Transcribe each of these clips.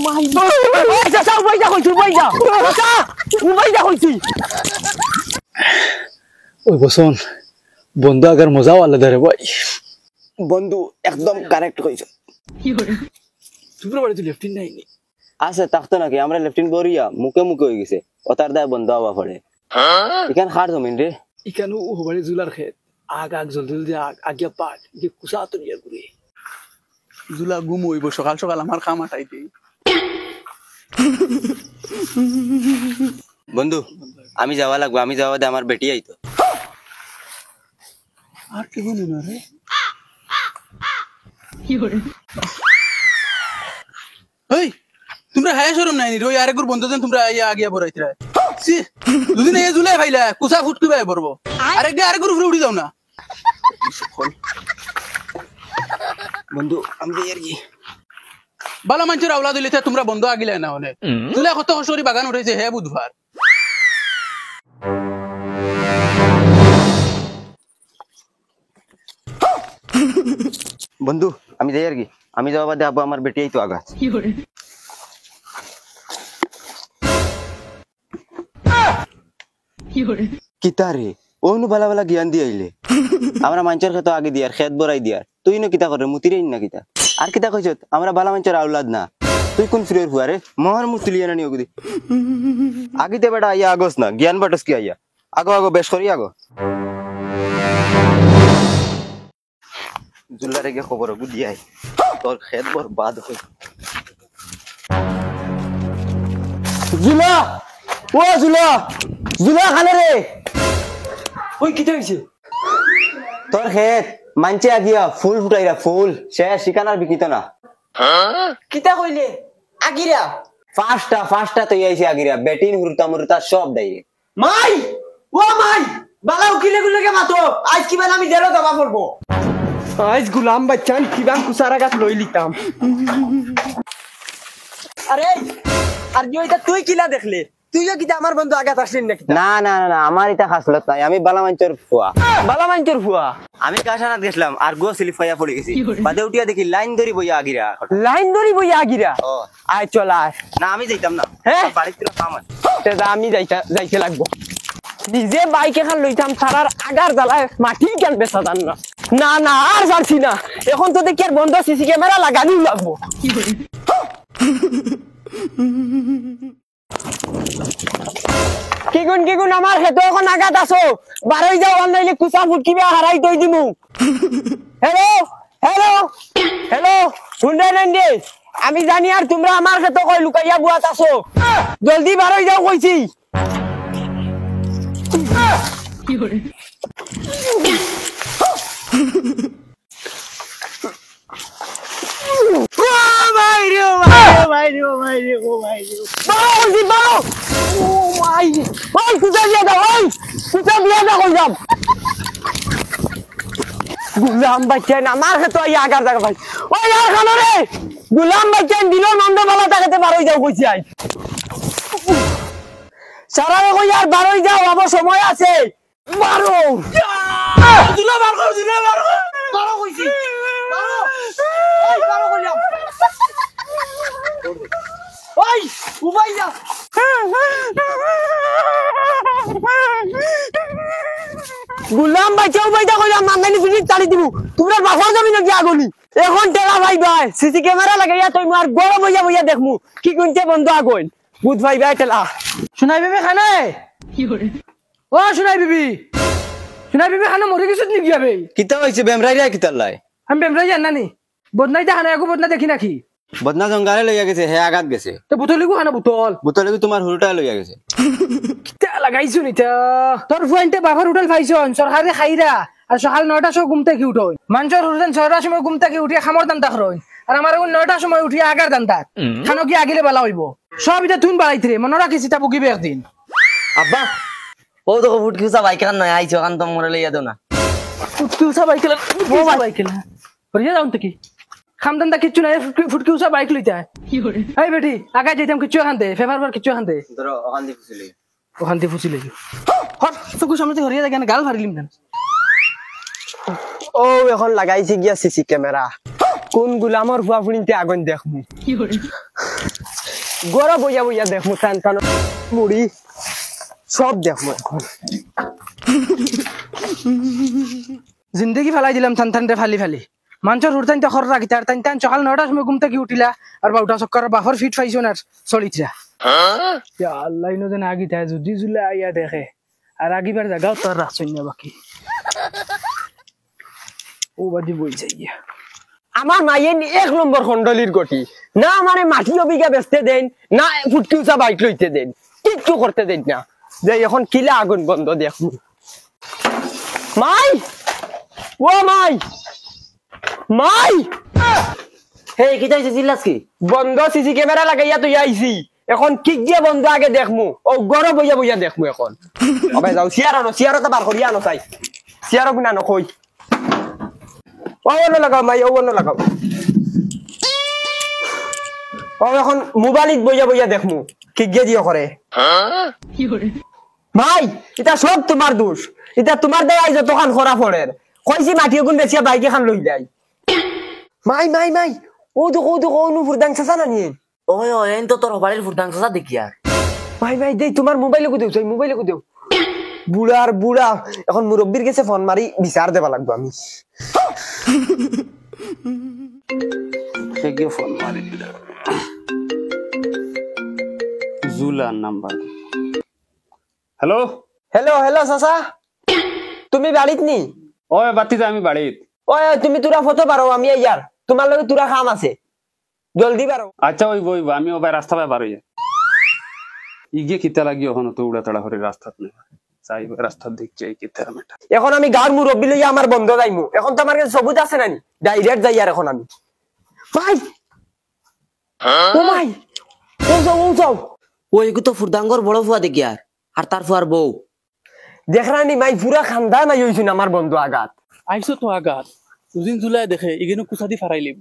মাই চাচা উবাই যা কইছি চাচা উবাই যা কইছি ওই বসন বন্ধু আগার মজাও আলাদা রে ভাই বন্ধু একদম কারেক্ট কইছো তোমরা বাড়ি তো লেফটিন নাই আছে তাকতো নাকি আমরা লেফটিন বরিয়া মুখে মুখে হয়ে গেছে ওতার দায় বন্ধ হওয়া পড়ে এখান খার জমিন রে ইকানো ও বাড়ি জুলার খেত আগ জলদি জলদি আগে পাট যে কুসা তো নিয়ে ঘুরে জুলা ঘুম হইব সকাল সকাল আমার কাম আটাইতে বন্ধু আমি যাওয়া লাগবো আমি যাওয়া দে আমার বেটি আইতো আর কি বলি না রে এই তোমরা হায় শরম নাই রই আরেকগুর বন্ধু দেন তোমরা আইয়া আগিয়া বড়াইতরা সি দুদিন এই জুলাই ভাইলা কুসা ফুটকি ভাই পড়বো আরেকগুর উপরে উঠি যাও না বন্ধু আমি আর কি বালা মানুষের আওলা দিলে তোমরা বন্ধ আগিলে না হলে তুলে কত হসরি বাগান উঠেছে হে বুধবার বন্ধু আমি যাই আর কি আমি যাওয়া বাদে আব্বু আমার বেটি আইতো আগা কিতা রে ওনু বালা বালা জ্ঞান দিয়ে আইলে আমরা মানুষের খেতো আগে দিয়ার খেত বড়াই দিয়ার তুই না কিতা করে মুতিরে না কিতা আর কিতা কইছ আমরা বালা মানুষের আওলাদ না তুই কোন ফিরের ফুয়া রে মহার মুতুলিয়া না নিও গদি আগিতে বেটা আইয়া আগস না জ্ঞান বাটস কি আইয়া আগো আগো বেশ করি আগো জুল্লারে গে খবর বুঝি আই তোর খেত বরবাদ হই জুলা ও জুলা জুলা খালে রে ওই কিতা হইছে তোর খেত মানছে আগিয়া ফুল ফুটাইরা ফুল সে শিকানার বিকিত না কিতা কইলে আগিরা ফাস্টা তো আইছে আগিরা বেটিন হুরতা মুরতা সব দাইরে মাই ও মাই বালা উকিলে গুলোকে মাতো আজ কি বান আমি জেলে দবা পড়বো আজ গুলাম বাচ্চান কিবান কুসারা গাছ লই লিতাম আরে আর যে এটা তুই কিলা দেখলে তুইও কিটা আমার বন্ধু আগাত আসলেন নাকি না না না আমার এটা খাসলত নাই আমি বালামাঞ্চর ফুয়া বালামাঞ্চর ফুয়া আমি কাশানাত গেছিলাম আর গো স্লিপ ফাইয়া পড়ে গেছি বাদে উঠিয়া দেখি লাইন ধরি বইয়া আগিরা লাইন ধরি বইয়া আগিরা ও আয় চল আয় না আমি যাইতাম না হ্যাঁ বাড়িতে কাম আছে তেদা আমি যাইতে লাগবো নিজে বাইক এখন লইতাম সারার আগার জ্বালায় মাটি কেন বেচা দান না না না আর পারছি না এখন তো দেখি আর বন্ধ সিসি ক্যামেরা লাগানিও লাগবো কিগুন আমার হেতো এখন আগাত আছো বারোই যাও আর নাইলে কুচা ফুটকিবে হারাই দই দিমু হ্যালো হ্যালো হ্যালো শুনতে নেন দে আমি জানি আর তোমরা আমার হেতো কই লুকাইয়া বুয়াত আছো জলদি বারোই যাও কইছি গুলাম বাচ্চান আমার ক্ষেত্রে আগার জায়গা ভাই ওই আর খানো রে গুলাম বাচ্চান দিল নন্দমালা তাকাতে বারোই যাও কইছি আই সারা কই আর বারোই যাও আবার সময় আছে বারো দিলা বার কর বারো কইছি বারো কইলাম ওই উবাই যা গুলাম বাচ্চা উবাই যা কইলাম মাঙ্গানি ফিনি চালি দিব তোমরা বাসাও যাবি নাকি আগনি এখন টেলা ভাই ভাই সিসি ক্যামেরা লাগাইয়া তুই মার গরম হইয়া বইয়া দেখমু কি কোনতে বন্ধ আগন বুধ ভাই ভাই টেলা শুনাই বিবি খানে কি করে ও শুনাই বিবি খানে মরে গেছিস নাকি আবে কিতা হইছে বেমরাইরা কিতা লাই আমি বেমরাই জানা নি বদনাই দেখানা একো বদনা দেখি নাকি বদনা জঙ্গালে লইয়া গেছে হে আগাত গেছে তো বুতলিগু খানা বুতল তোমার হুরুটা লইয়া গেছে কিতা লাগাইছো নিতা তোর ফুয়াইনতে বাবার হোটেল পাইছন সরকারে খাইরা আর সকাল 9টার সময় ঘুম থেকে উঠোই মানুষের হোটেল 6টার সময় ঘুম থেকে উঠিয়া খামর দান্তা খরই আর আমার এখন 9টার সময় উঠিয়া আগার দান্তা খানো কি আগিলে বালা হইব সব এটা তুই বাড়াইতে রে মনে রাখিস তা বুকিবে একদিন আব্বা ও তো ফুটকিউসা বাইকান নয় আইছো কান তো মরে লইয়া দাও না ফুটকিউসা বাইকেলা ও বাইকেলা করিয়া যাও তো কি খামদান্দা কিচ্ছু নাই ফুটকিউসা বাইক লইতে কি করে এই বেটি আগা যাইতাম কিচ্ছু খান দে ফেভার কিচ্ছু খান দে ধরো ওখান দিয়ে ফুসিলে হট তো সামনে থেকে হরিয়া দেখেন গাল ফারিলিম না ও এখন লাগাইছে গিয়া সিসি ক্যামেরা কোন গুলামর ফুয়া ফুনিতে আগুন দেখমু কি করে গড় বইয়া বইয়া দেখমু টান টান মুড়ি সব দেখমু এখন জিন্দগি ফেলাই দিলাম থান থান ফালি ফালি মানুষের হুড়তাইন তো খর রাখিতে আর তাইন তাইন সকাল 9টার সময় ঘুম থেকে উঠিলা আর 12টা চক্কর বাফর ফিট পাইছো না চলিতরা ইয়া আল্লাহ ইনো যেন আগি থাকে যদি জুলে আইয়া দেখে আর আগিবার জায়গাও তোর রাখছই না বাকি ও বাদি বই যাইয়া আমার মাইয়ে 1 নম্বর খন্ডলির গটি না আমারে মাটি অবিঘা বেচতে দেন না ফুটকি উঁচা বাইক লইতে দেন কিচ্ছু করতে দেন না যে এখন কিলা আগুন বন্ধ দেখমু মাই ও মাই মাই হে কি তাইছে জিল্লাস কি বন্ধ সিসি ক্যামেরা লাগাইয়া তুই আইছি এখন কিক দিয়ে বন্ধ আগে দেখমু ও গড় বইয়া বইয়া দেখমু এখন আবে যাও সিয়ারো তো বার করিয়া আনো চাই সিয়ারো বিনা নকই ও অন্য লাগাও মাই ও অন্য লাগাও ও এখন মোবাইলত বইয়া বইয়া দেখমু কিক দিয়ে দিও করে ভাই এটা সব তোমার দোষ এটা তোমার দেয় যতখান খরা পড়ের কইছি মাটি গুণ বেচিয়া বাইক এখন লই যায় মাই মাই মাই ও দেখো অনু ফুরদাং চাচা না নিয়ে ওই ওই এন তো তোর বাড়ির ফুরদাং চাচা দেখি আর ভাই ভাই দেই তোমার মোবাইলে কো দেও চাই মোবাইলে কো দেও বুড়ার বুড়া এখন মুরব্বির কাছে ফোন মারি বিচার দেবা লাগবে আমি সেগে ফোন মারি দিলা জুলা নাম্বার হ্যালো হ্যালো হ্যালো চাচা তুমি বাড়িত নি ওই বাতিতে আমি বাড়িত ওই তুমি তোরা ফটো পারো আমি ইয়ার তোমার লগে তোরা কাম আছে জলদি পারো আচ্ছা ওই বই আমি ওবাই রাস্তা পাই বার হইয়া ইগে কিতা লাগি ওখানে তো উড়া তাড়া করে রাস্তাত নেই চাই রাস্তার দিক চাই কিতা মেটা এখন আমি গাঁর মুরব্বি লইয়া আমার বন্ধ যাইমু এখন তো আমার কাছে সবুজ আছে নানি ডাইরেক্ট যাই আর এখন আমি ভাই ও ভাই ও যাও ওই তো ফুরদাঙ্গর বড় ফুয়া দেখি আর তার ফুয়ার বউ দেখরানি মাই পুরা খান্দা নাই হইছুন আমার বন্ধু আগাত আইসো তো আগাত দুদিন জুলাই দেখে ইগেনো কুসাদি ফারাই লিব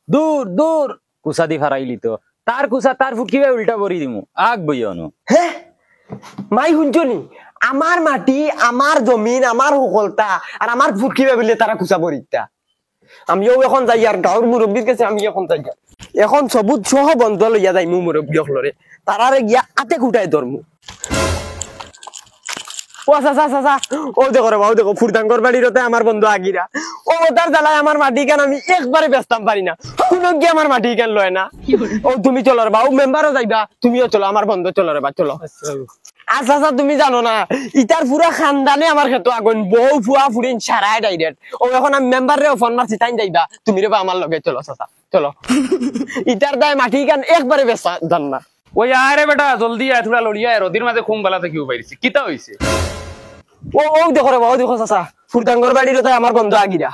দূর দূর কুসাদি ফারাইলি তো তার কুসা তার ফুটকিবে উল্টা বরি দিমু আগ বইয়ানো হে মাই শুনছনি আমার মাটি আমার জমিন আমার সকলতা আর আমার ফুটকিবে বলে তারা কুচা বরিতা আমিও এখন যাই আর গাঁর মুরব্বীর কাছে আমি এখন যাই এখন সবুজ সহ বন্ধ লইয়া যাই মু মুরব্বী হলরে তারারে গিয়া আতে কুটাই ধরমু ও চাচা ও দেখো রে বাবু দেখো ফুরদাঙ্গর বাড়িরতে আমার বন্ধু আগিরা ও তার জ্বালায় আমার মাটি কেন আমি একবারে বেচতাম পারি না কোনো গিয়ে আমার মাটি কেন লয় না ও তুমি চলো রে বাবু মেম্বারও যাইবা তুমিও চলো আমার বন্ধু চলো রে বা চলো আচ্ছা তুমি জানো না ইটার পুরা খানদানে আমার ক্ষেত্রে আগুন বউ ফুয়া ফুরিন সারাই ডাইরেক্ট ও এখন আমি মেম্বার রে ফোন মারছি তাই যাইবা তুমি রে বা আমার লগে চলো চাচা চলো ইটার দায় মাটি কেন একবারে বেচা জান না ওই আরে বেটা জলদি আয় থোড়া লড়িয়া রদির মাঝে খুম বালা থেকে উবাইছি কিতা হইছে ও দেখো রে বাবু দেখো চাচা ফুরদাঙ্গর বাড়িরতে আমার বন্ধু আগিরা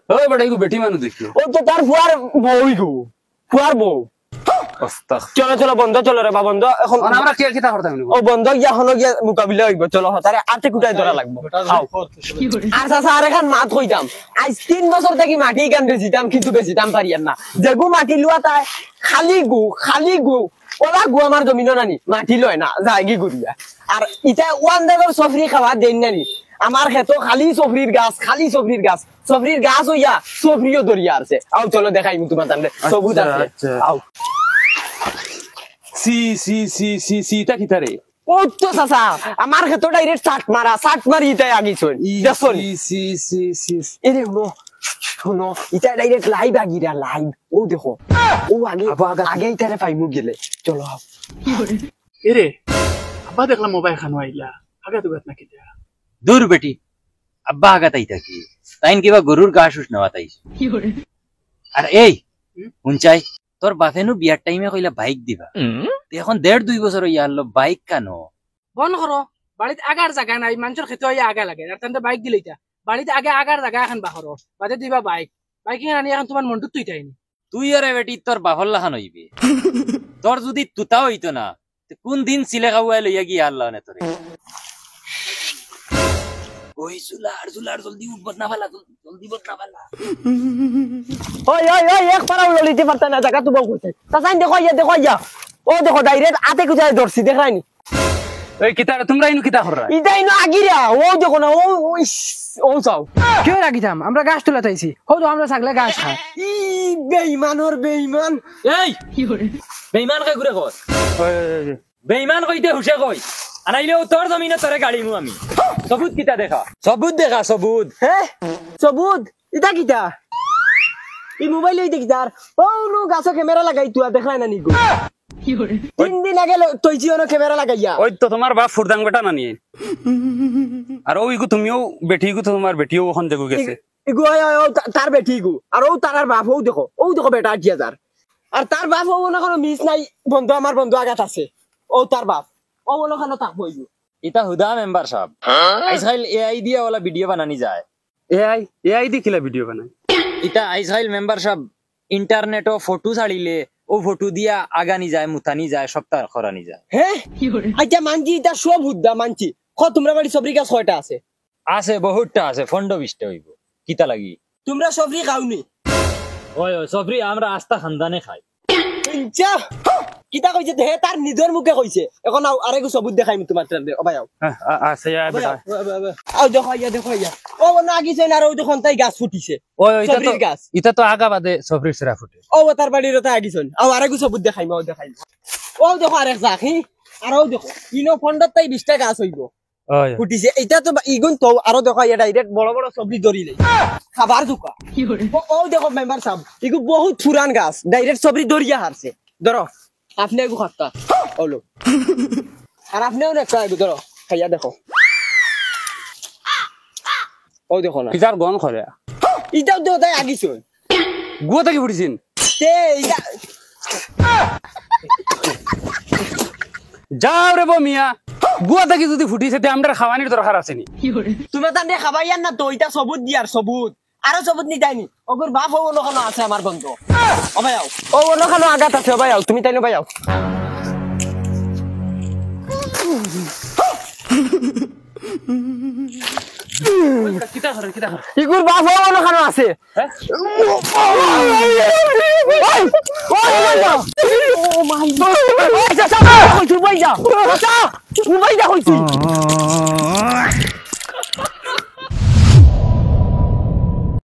ওই বেটা ইগো বেটি মানুষ দেখিও ও তো তার ফুয়ার বউই গো ফুয়ার বউ আস্তাগ চলো বন্ধ চলো রে বা বন্ধ এখন আমরা কি কিতা করতাম ও বন্ধ গিয়া হলো গিয়া মোকাবিলা হইব চলো তারে আতে কুটাই ধরা লাগবে আচ্ছা স্যার এখন মাত কইতাম আজ 3 বছর থেকে মাটি গান বেচিতাম কিন্তু বেচিতাম পারিয়ার না যেগু মাটি লুয়া তাই খালি গু ওলা গু আমার জমিন নানি মাটি লয় না যায়গি গুড়িয়া আর ইটা ওয়ান দেবের সফরি খাওয়া দেন নানি আমার ক্ষেত্র খালি সফরির গাছ সফরির গাছ হইয়া সফরিও দরিয়া আছে আও চলো দেখাই তোমার তাহলে সবুজ আছে আও সি এটা কিতা রে ও তো চাচা আমার ক্ষেত্রে ডাইরেক্ট সাট মারি ইটাই আগিছন সি এরে শোনো ইটা ডাইরেক্ট লাইভ আগিরা লাইভ ও দেখো ও আগে ইটারে পাইমু গেলে চলো এরে আব্বা দেখলাম মোবাইল খানো আইলা আগে তো নাকি দূর বেটি আব্বা আগাতাই থাকি তাইন কিবা গরুর গা শুষ নেওয়া তাই আর এই শুনচাই তোর বাপেনু বিয়ার টাইমে কইলা বাইক দিবা এখন 1.5-2 বছর ইয়ারলো বাইক কানো বন করো বাড়িতে আগার জায়গা নাই মানুষের খেতে হইয়া আগা লাগে আর তান্তে বাইক দিলেইতা বাড়িতে আগে আগার জায়গা এখন বাহরো বাদে দিবা বাইক আনি এখন তোমার মনটু তুই তাইনি তুই আরে বেটি তোর বাপর লাখান হইবে তোর যদি তুতা হইতো না কোন দিন সিলে খাওয়াই লইয়া গিয়ে আল্লাহ নে তোরে ওই জুলার জলদি উঠবত না ভালা জলদি বত না ভালা ওই এক পারাও ললিতে পারতা না জায়গা তো বল করতে চাচা দেখো ইয়া ও দেখো ডাইরেক্ট আতে কোথায় ধরছি দেখাইনি ওই কিতা তোমরা ইনু কিতা কররা ইটাই না আগিরা ও দেখো না ও চাও কেউ রাখিতাম আমরা গাছ তোলা চাইছি হয়তো আমরা ছাগলে গাছ খাই ই বেঈমানর বেঈমান এই বেইমান কই ঘুরে কর বেইমান কইতে হুশে কই আনাইলেও তোর জমিনে তোরে গাড়িমু আমি সবুত কিতা দেখা সবুত দেখা সবুত হ্যাঁ সবুত ইটা কিটা এই মোবাইল হইতে কিটা ও নো গাছো ক্যামেরা লাগাই তুই দেখলাই না নিগো 3 দিন আগে তুই জিওনো ক্যামেরা লাগাইয়া ওই তো তোমার বাপ ফুরদাং বেটা না নিয়ে আর ওইগু তুমিও বেটিগু তো তোমার বেটিও ওখান দেখো গেছে ইগো তার বেটি গু আর ও তার বাপ ও দেখো বেটা 8000 আর তার বাপ ও না কোনো মিস নাই বন্ধু আমার বন্ধু আগাত আছে ও তার বাপ ও বলো কেন থাকবো ইগু ইতা হুদা মেম্বার সাহেব আইসাইল এআই দিয়া ওলা ভিডিও বানানি যায় এআই দেখিলা ভিডিও বানাই ইতা আইসাইল মেম্বার সাহেব ইন্টারনেটও ফটো ছাড়িলে ও ফটো দিয়া আগানি যায় মুতানি যায় সপ্তাহ খরানি যায় হ্যাঁ আচ্ছা মানছি এটা সব হুদ্দা মানছি তোমরা বাড়ি সবরি গাছ কয়টা আছে আছে বহুতটা আছে ফন্ড বিশটা হইব কিতা লাগি তোমরা সবরি খাওনি ওই সবরি আমরা আস্তা খানদানে খাই ইনচা কিতা কইছে হে তার নিজের মুখে কইছে এখন আরেকু সবুত দেখাইমি তোমার দে ও ভাই আছে বেটা আও দেখো ইয়া ও না আগিছে না আর ওই দেখুন তাই গাছ ফুটিছে ওই এটা তো সবরির গাছ এটা তো আগা বাদে সফরি সেরা ফুটে ও তার বাড়ির ওটা আগিছন আও আরেকু সবুত দেখাইমি ও দেখাইমি ও দেখো আরেক জাক হি আর ও দেখো ইনো ফন্ডত তাই 20টা গাছ হইব ওই ফুটিছে এটা তো ইগুন তো আরো দেখো ইয়া ডাইরেক্ট বড় বড় সবজি ধরিলে খাবার দুকা ও দেখো মেম্বার সাহেব ইগু বহুত পুরান গাছ ডাইরেক্ট সবজি ধরিয়া হারছে ধরো আপনি এগু খাতা ওলো আর আপনিও না একটা এগু ধরো খাইয়া দেখো ও দেখো না কিতার গন করে ইটাও তো তাই আগিছন গুয়া থেকে ফুটিছিন তে ইটা যাও রে বমিয়া গুয়া থেকে যদি ফুটিছে তে আমরা খাওয়ানির দরকার আছে নি তুমি তান্ডে খাবাইয়ার না তো ইটা সবুত দিয়ার সবুত আরো সবুত নি যায়নি ওগর বাপ ও ওখানে আছে আমার বন্ধু ও ভাই আও ও ওখানে আগাত আছে ভাই আও তুমি তাইনো ভাই আও কিতা করে ইগুর বাপ ও ওখানে আছে হ্যাঁ ও মাই গড চাচা কই তুই ভাই যা চাচা ও ভাই যা কইছি